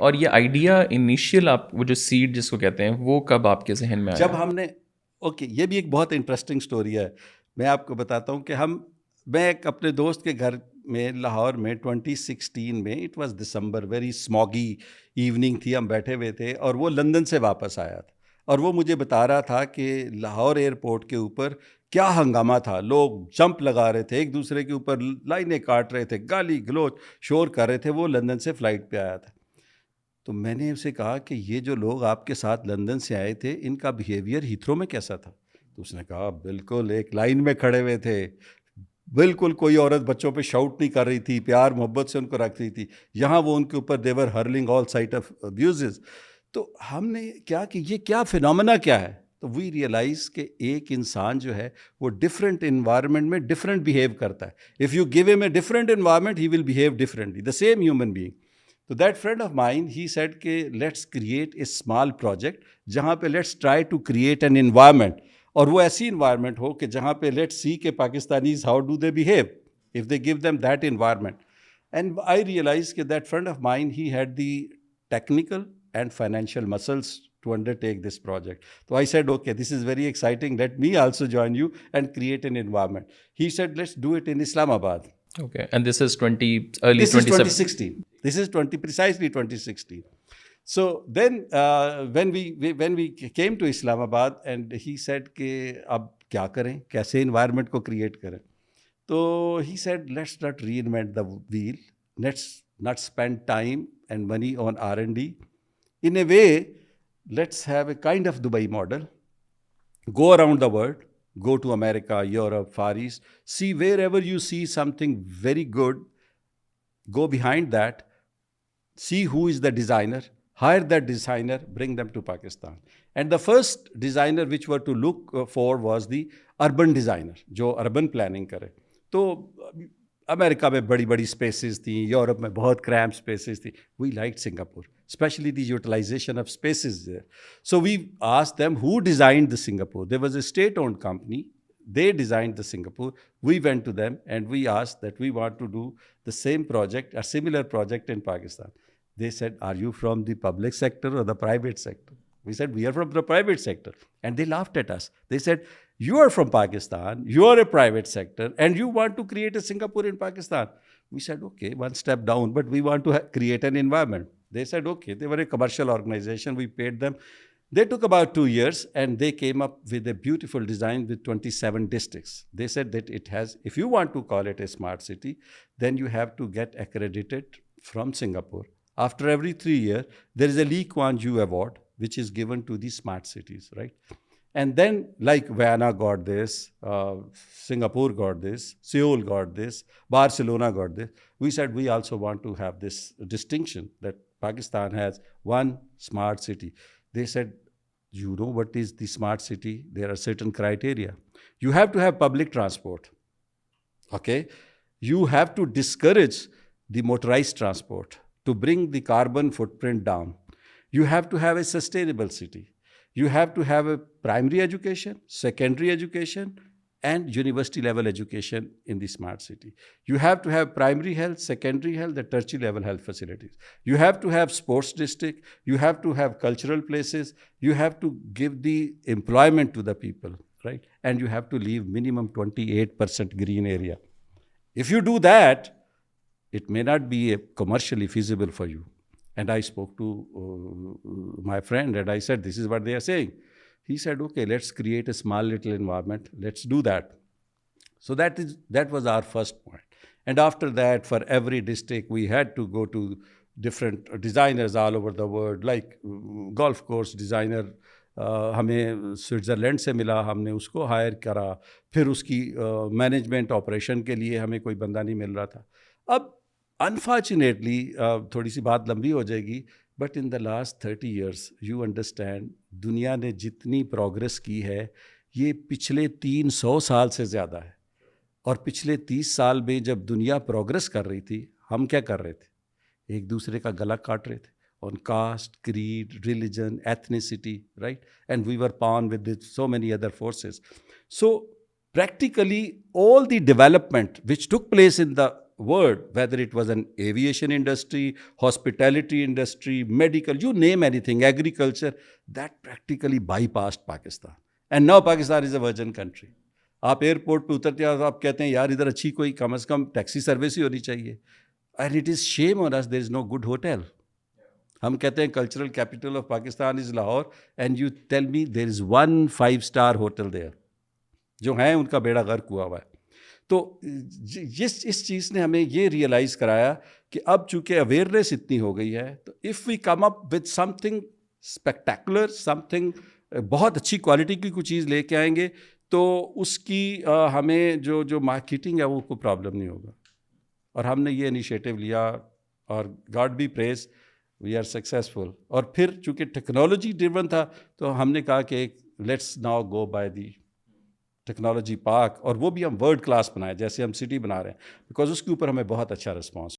और ये idea initial आप वो जो सीड जिसको कहते हैं वो कब आपके जहन में आया? जब हमने ये भी एक बहुत इंटरेस्टिंग स्टोरी है। मैं आपको बताता हूँ कि मैं एक अपने दोस्त के घर में लाहौर में 2016 में, it was December, very smoggy evening थी, हम बैठे हुए थे और वो लंदन से वापस आया था और वो मुझे बता रहा था कि लाहौर एयरपोर्ट के ऊपर क्या हंगामा था, लोग जंप लगा रहे थे, एक दूसरे के ऊपर लाइनें काट रहे थे, गाली गलोच शोर कर रहे थे। वो लंदन से फ़्लाइट पे आया था। तो मैंने उसे कहा कि ये जो लोग आपके साथ लंदन से आए थे, इनका बिहेवियर हीथ्रो में कैसा था? तो उसने कहा बिल्कुल एक लाइन में खड़े हुए थे, बिल्कुल कोई औरत बच्चों पे शाउट नहीं कर रही थी, प्यार मोहब्बत से उनको रख रही थी। यहाँ वो उनके ऊपर they were hurling all sort of abuses. तो हमने क्या कि ये क्या फिनोमेना क्या है? तो वी रियलाइज कि एक इंसान जो है वो डिफरेंट इन्वायरमेंट में डिफरेंट बिहेव करता है। If you give him a different environment he will behave differently, the same human being. तो that friend of mine he said कि let's create a small project जहाँ पे let's try to create an environment, और वो ऐसी environment हो कि जहाँ पे लेट्स सी के Pakistanis how do they behave if they give them that environment. And I realize कि that friend of mine he had the technical and financial muscles to undertake this project. So I said, okay, this is very exciting. Let me also join you and create an environment. He said, let's do it in Islamabad. Okay, and this is early This is 2016. 2016. This is precisely 2016. So then when we came to Islamabad and he said कि अब क्या करें, कैसे environment को create करें? तो he said, let's not reinvent the wheel. Let's not spend time and money on R&D. In a way, let's have a kind of Dubai model. Go around the world, go to America, Europe, Far East, see wherever you see something very good, go behind that, see who is the designer, hire that designer, bring them to Pakistan. And the first designer which were to look for was the urban designer, जो urban planning करे. तो America में बड़ी बड़ी spaces थी, Europe में बहुत cramp spaces थी. We like Singapore, especially the utilization of spaces there. So we asked them who designed the Singapore. There was a state-owned company. They designed the Singapore. We went to them and we asked that we want to do the same project, a similar project in Pakistan. They said, are you from the public sector or the private sector? We said, we are from the private sector. And they laughed at us. They said, you are from Pakistan, you are a private sector, and you want to create a Singapore in Pakistan. We said, okay, one step down, but we want to create an environment. They said, okay. They were a commercial organization. We paid them. They took about 2 years and they came up with a beautiful design with 27 districts. They said that it has, if you want to call it a smart city, then you have to get accredited from Singapore. After every 3 years, there is a Lee Kuan Yew award, which is given to the smart cities, right? And then like Vienna got this, Singapore got this, Seoul got this, Barcelona got this. We said we also want to have this distinction that Pakistan has one smart city. They said, you know what is the smart city? There are certain criteria. You have to have public transport. Okay? You have to discourage the motorized transport to bring the carbon footprint down. You have to have a sustainable city. You have to have a primary education, secondary education, and university level education in the smart city. You have to have primary health, secondary health, the tertiary level health facilities. You have to have sports district. You have to have cultural places. You have to give the employment to the people, right? And you have to leave minimum 28% green area. If you do that, it may not be commercially feasible for you. And I spoke to my friend and I said, this is what they are saying. He said, okay, let's create a small little environment. Let's do that. So that was our first point. And after that, for every district, we had to go to different designers all over the world, like golf course designer. हमें Switzerland से मिला, हमने उसको higher करा. फिर उसकी management operation के लिए हमें कोई बंदा नहीं मिल रहा था. अब अनफॉर्चुनेटली थोड़ी सी बात लंबी हो जाएगी, but in the last 30 years you understand, दुनिया ने जितनी प्रोग्रेस की है ये पिछले 300 साल से ज़्यादा है. और पिछले 30 साल में जब दुनिया प्रोग्रेस कर रही थी, हम क्या कर रहे थे? एक दूसरे का गला काट रहे थे on caste, creed, religion, ethnicity, right? And we were pawned with so many other forces. So practically all the development which took place in the world, whether it was an aviation industry, hospitality industry, medical, you name anything, agriculture, that practically bypassed Pakistan. And now Pakistan is a virgin country. आप airport पे उतरते हैं और आप कहते हैं यार इधर अच्छी कोई कम से कम टैक्सी सर्विस ही होनी चाहिए. And it is shame on us, there is no good hotel. हम कहते हैं cultural capital of Pakistan is Lahore, and you tell me there is 1 5-star hotel there. जो हैं उनका बेड़ा गर्क हुआ हुआ है. तो इस चीज़ ने हमें ये रियलाइज़ कराया कि अब चूँकि अवेयरनेस इतनी हो गई है, तो if we come up with something spectacular, something बहुत अच्छी क्वालिटी की कोई चीज़ लेके आएंगे, तो उसकी हमें जो मार्केटिंग है वो कोई प्रॉब्लम नहीं होगा. और हमने ये इनिशिएटिव लिया और God be praise we are successful. और फिर चूँकि टेक्नोलॉजी ड्रिवन था तो हमने कहा कि let's now go by the technology park, और वो भी हम वर्ल्ड क्लास बनाए जैसे हम सिटी बना रहे हैं, बिकॉज उसके ऊपर हमें बहुत अच्छा रिस्पॉन्स.